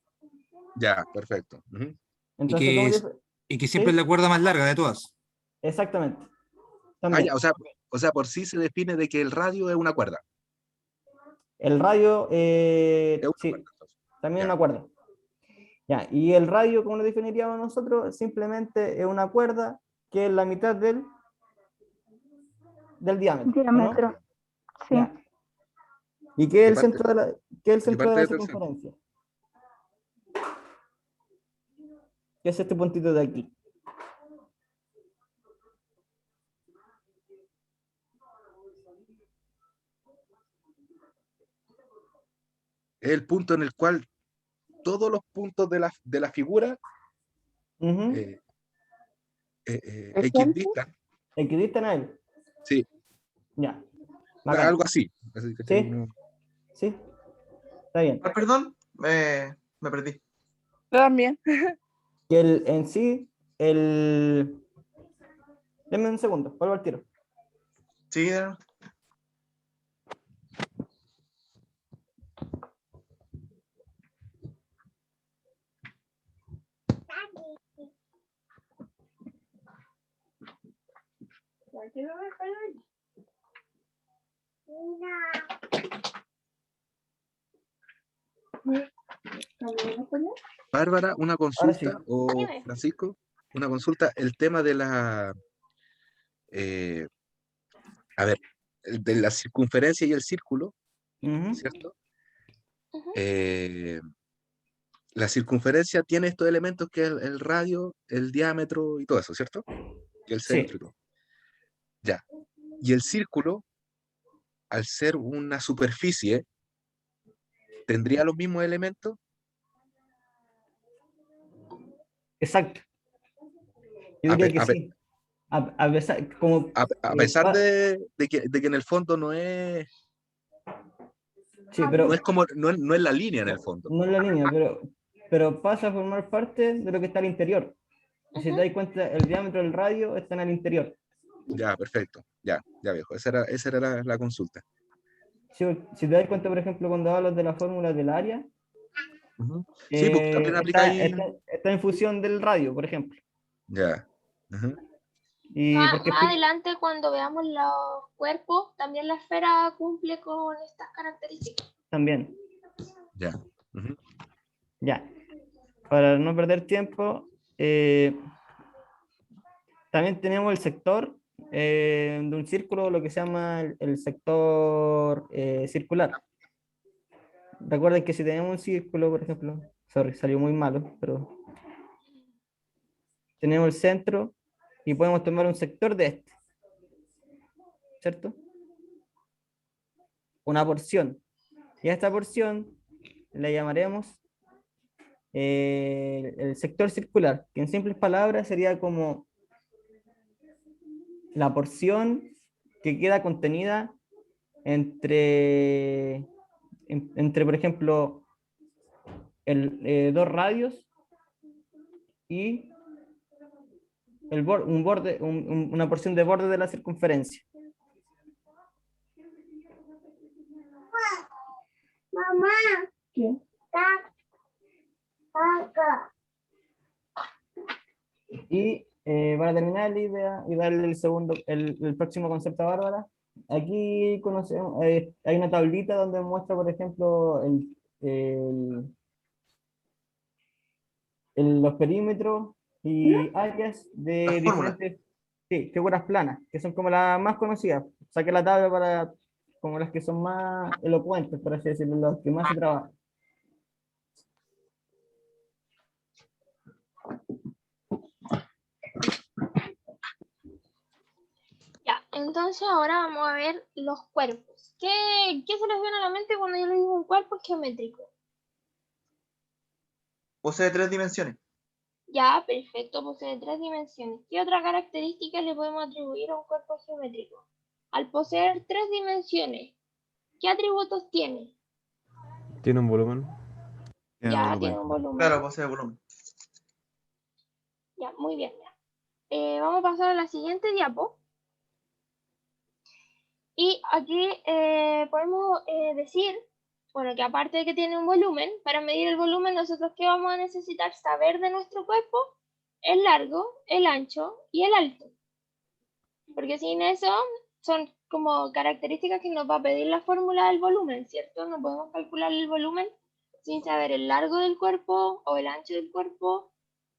Ya, perfecto. Ujú. Entonces, Y que siempre ¿sí? es la cuerda más larga de todas. Exactamente. Ah, También. ya, o sea, por sí se define de que el radio es una cuerda. El radio, Es una sí, cuerda, entonces. también Ya. una cuerda. Ya, y el radio, ¿cómo lo definiríamos nosotros? Simplemente es una cuerda que es la mitad del diámetro. ¿o no? Diámetro. Sí. Ya. ¿Y qué es el parte- centro de qué es el ¿de qué centro de parte la es del centro? circunferencia? ¿Qué es este puntito de aquí? Es el punto en el cual todos los puntos de la figura Ujú. equidistan. ¿Equidistan a él? Sí, Ya. Bacán. algo así. ¿Cachai? ¿Sí? No- ¿Sí? Está bien. Ah, perdón, me perdí. Yo también. Que en sí, denme un segundo, vuelvo al tiro. Sí, Bárbara, una Ahora sí. consulta, o Dime. Francisco, una consulta, el tema de a ver, de la circunferencia y el círculo, Ujú. ¿cierto? Ujú. La circunferencia tiene estos elementos que es el radio, el diámetro y todo eso, ¿cierto? Y el Sí. centro y todo. Ya. Y el círculo, al ser una superficie, ¿tendría los mismos elementos? Exacto. Yo A diría pe- que a pe- sí. A pesar, como, A pesar de que en el fondo no es, sí, pero no es la línea en el fondo. no es la línea, pero pasa a formar parte de lo que está al interior. Y si te das cuenta, el diámetro del radio está en el interior. Ya, perfecto. Ya viejo. Esa era la consulta. Si te das cuenta, por ejemplo, cuando hablas de la fórmula del área, Sí, pues también aplica ahí. está en función del radio, por ejemplo. Ya. Ujú. Y Más, porque más adelante, cuando veamos los cuerpos, también la esfera cumple con estas características. también, Ya. Ujú. ya. Para no perder tiempo, también tenemos el sector de un círculo, lo que se llama el sector circular. Recuerden que si tenemos un círculo, por ejemplo, sorry, salió muy malo, pero tenemos el centro y podemos tomar un sector de este, ¿cierto? Una porción. Y a esta porción le llamaremos el sector circular, que en simples palabras sería como la porción que queda contenida entre por ejemplo, dos radios y una porción de borde de la circunferencia. Mamá. ¿Qué? Y para terminar la idea y darle el próximo concepto a Bárbara, aquí conocemos, hay una tablita donde muestra, por ejemplo, los perímetros y áreas de Las fórmulas. diferentes figuras planas, que son como las más conocidas. Saqué la tabla para como las que son más elocuentes, por así decirlo, las que más se trabajan. Ya, entonces ahora vamos a ver los cuerpos. ¿Qué se les viene a la mente cuando yo les digo un cuerpo geométrico? Posee 3 dimensiones. Ya, perfecto, posee 3 dimensiones. ¿Qué otra característica le podemos atribuir a un cuerpo geométrico? Al poseer 3 dimensiones, ¿qué atributos tiene? Tiene un volumen. Tiene Ya, volumen. tiene un volumen. Claro, posee volumen. Ya, muy bien. Vamos a pasar a la siguiente diapo. Y aquí podemos decir, bueno, que aparte de que tiene un volumen, para medir el volumen, nosotros ¿qué vamos a necesitar saber de nuestro cuerpo? El largo, el ancho y el alto. Porque sin eso son como características que nos va a pedir la fórmula del volumen, ¿cierto? No podemos calcular el volumen sin saber el largo del cuerpo o el ancho del cuerpo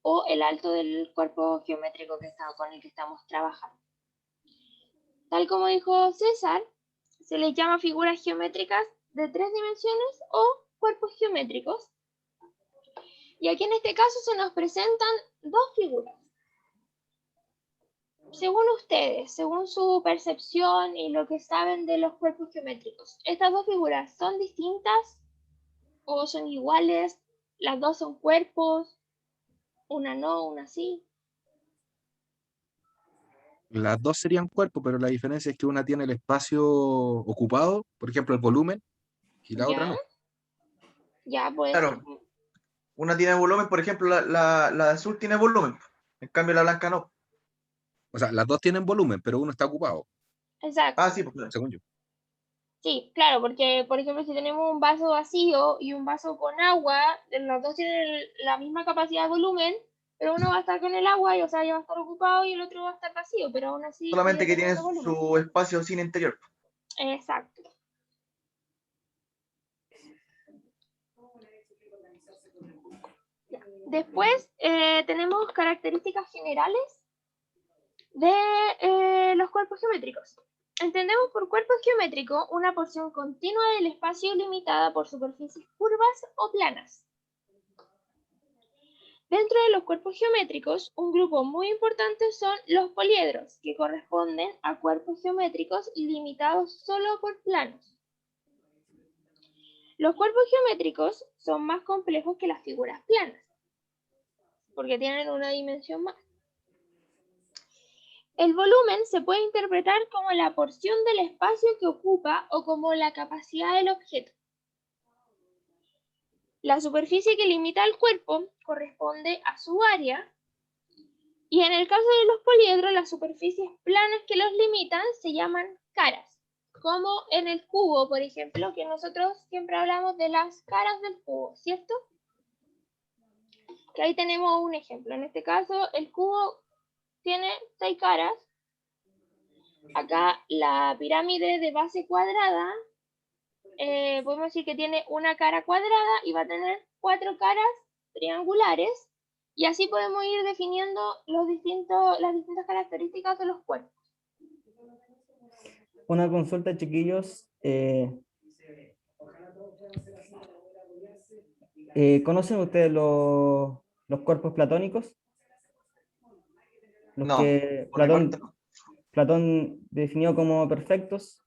o el alto del cuerpo geométrico con el que estamos trabajando. Tal como dijo César, se les llama figuras geométricas de 3 dimensiones o cuerpos geométricos. Y aquí en este caso se nos presentan dos figuras. Según ustedes, según su percepción y lo que saben de los cuerpos geométricos, ¿estas dos figuras son distintas o son iguales? ¿Las dos son cuerpos? ¿Una no, una sí? Las dos serían cuerpos, pero la diferencia es que una tiene el espacio ocupado, por ejemplo, el volumen, y la otra ¿Ya? no. Ya, pues. Claro. Una tiene volumen, por ejemplo, la de azul tiene volumen. En cambio, la blanca no. O sea, las dos tienen volumen, pero uno está ocupado, Exacto. Ah, sí, pues claro. según yo. Sí, claro, porque por ejemplo si tenemos un vaso vacío y un vaso con agua, los dos tienen la misma capacidad de volumen, pero uno va a estar con el agua, y, o sea, ya va a estar ocupado y el otro va a estar vacío, pero aún así Solamente sigue que tiene teniendo volumen. su espacio sin interior. Exacto. Ya. Después tenemos características generales de los cuerpos geométricos. Entendemos por cuerpo geométrico una porción continua del espacio limitada por superficies curvas o planas. Dentro de los cuerpos geométricos, un grupo muy importante son los poliedros, que corresponden a cuerpos geométricos limitados solo por planos. Los cuerpos geométricos son más complejos que las figuras planas, porque tienen una dimensión más. El volumen se puede interpretar como la porción del espacio que ocupa o como la capacidad del objeto. La superficie que limita al cuerpo corresponde a su área, y en el caso de los poliedros, las superficies planas que los limitan se llaman caras, como en el cubo, por ejemplo, que nosotros siempre hablamos de las caras del cubo, ¿cierto? Que ahí tenemos un ejemplo. En este caso, el cubo tiene 6 caras. Acá la pirámide de base cuadrada, podemos decir que tiene una cara cuadrada y va a tener 4 caras triangulares. Y así podemos ir definiendo las distintas características de los cuerpos. Una consulta, chiquillos. ¿Conocen ustedes los cuerpos platónicos? Los No, que por mi parte no. Platón definió como perfectos.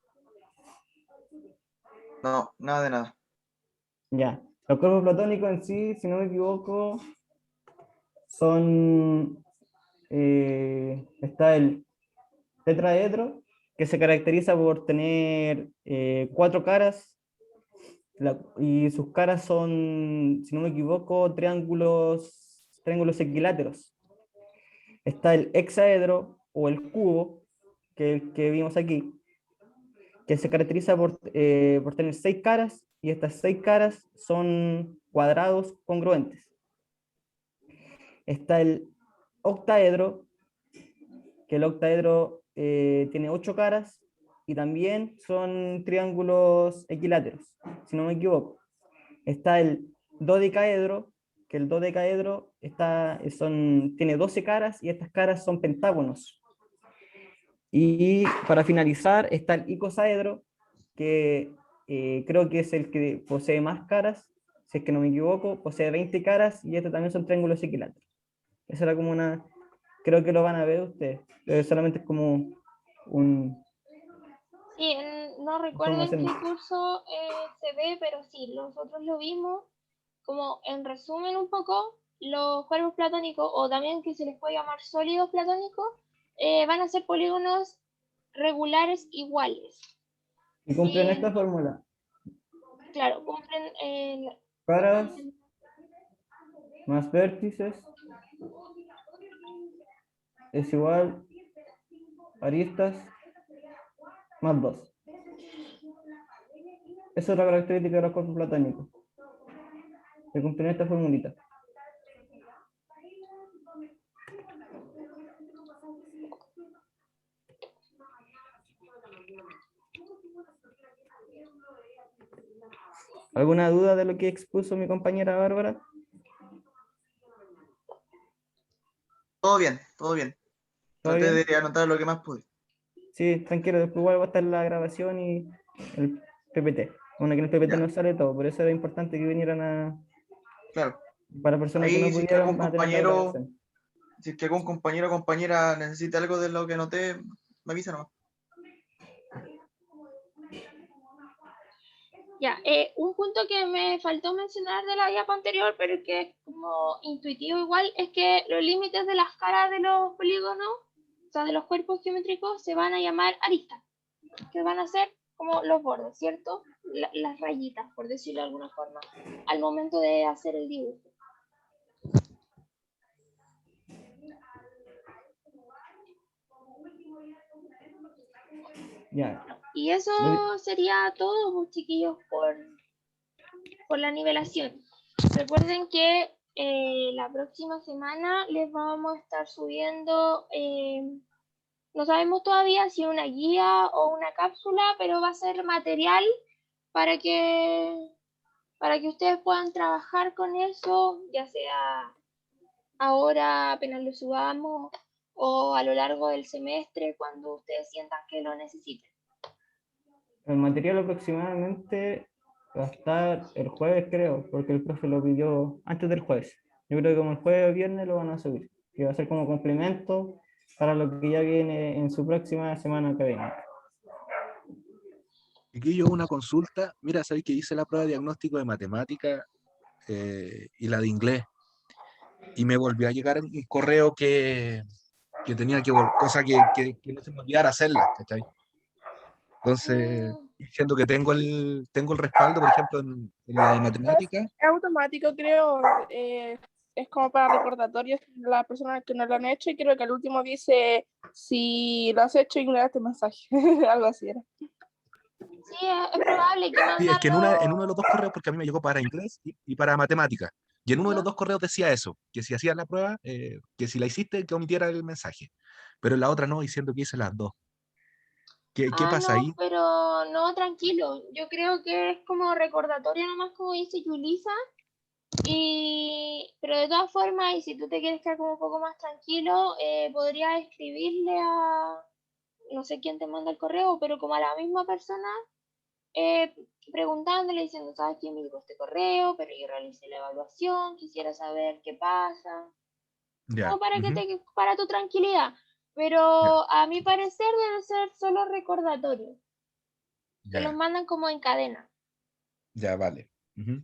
No, nada de nada. Ya. Los cuerpos platónicos en sí, si no me equivoco, son... está el tetraedro, que se caracteriza por tener 4 caras, y sus caras son, si no me equivoco, triángulos equiláteros. Está el hexaedro o el cubo, que vimos aquí, que se caracteriza por tener 6 caras, y estas 6 caras son cuadrados congruentes. Está el octaedro, que el octaedro tiene 8 caras y también son triángulos equiláteros, si no me equivoco. Está el dodecaedro, que el dodecaedro tiene 12 caras y estas caras son pentágonos. Y para finalizar está el icosaedro, que creo que es el que posee más caras, si es que no me equivoco, posee 20 caras y estos también son triángulos equiláteros. Esa era como una... Creo que lo van a ver ustedes. Solamente es como un... Sí, no recuerdo en qué curso se ve, pero sí, nosotros lo vimos. Como en resumen un poco, los cuerpos platónicos, o también que se les puede llamar sólidos platónicos, van a ser polígonos regulares iguales. Y cumplen esta fórmula. Claro, cumplen... caras más vértices es igual aristas más 2. Esa es la característica de los cuerpos platónicos. Se cumplen esta formulita. ¿Alguna duda de lo que expuso mi compañera Bárbara? Todo bien, todo bien. ¿Todo Traté bien? de anotar lo que más pude. Sí, tranquilo, después igual va a estar la grabación y el PPT. Bueno, que en el PPT Ya. no sale todo, por eso era importante que vinieran a... Claro. Para personas que no Ahí si es que algún pudieron, van a tener la compañero, grabación. si es que algún compañero o compañera necesita algo de lo que anoté, me avisa nomás. Ya, un punto que me faltó mencionar de la diapo anterior, pero que es como intuitivo igual, es que los límites de las caras de los polígonos, o sea, de los cuerpos geométricos, se van a llamar aristas, que van a ser como los bordes, ¿cierto? Las rayitas, por decirlo de alguna forma, al momento de hacer el dibujo. Ya. Y eso sería todo, pues, chiquillos, por la nivelación. Recuerden que la próxima semana les vamos a estar subiendo, no sabemos todavía si una guía o una cápsula, pero va a ser material para que ustedes puedan trabajar con eso, ya sea ahora apenas lo subamos o a lo largo del semestre cuando ustedes sientan que lo necesiten. El material aproximadamente va a estar el jueves, creo, porque el profe lo pidió antes del jueves. Yo creo que como el jueves o viernes lo van a subir, que va a ser como complemento para lo que ya viene en su próxima semana académica. Chiquillo, una consulta. Mira, sabéis que hice la prueba de diagnóstico de matemática y la de inglés. Y me volvió a llegar un correo que tenía cosa que no se me olvidara hacerla, ¿cachai? Entonces, diciendo que tengo el respaldo, por ejemplo, en la de matemática. Es automático, creo. Es como para recordatorios de las personas que no lo han hecho, y creo que el último dice: si lo has hecho, ignora este mensaje. Algo así era. Sí, es probable que Sí, es que en mandarlo. uno de los dos correos, porque a mí me llegó para inglés y para matemática. Y en uno de los Ya. dos correos decía eso, que si hacías la prueba, que si la hiciste, que omitiera el mensaje. Pero en la otra no, diciendo que hice las dos. ¿Qué pasa No, ahí? pero no, tranquilo. Yo creo que es como recordatorio nomás, como dice Yulisa. Pero de todas formas, y si tú te quieres quedar como un poco más tranquilo, podrías escribirle a, no sé quién te manda el correo, pero como a la misma persona, eh, preguntándole, diciendo, ¿sabes quién me llegó este correo? Pero yo realicé la evaluación, quisiera saber qué pasa, Ya. como para que Ujú, para tu tranquilidad. Pero ya, a mi parecer debe ser solo recordatorio, que los ya, mandan como en cadena. ya, vale. Ujú.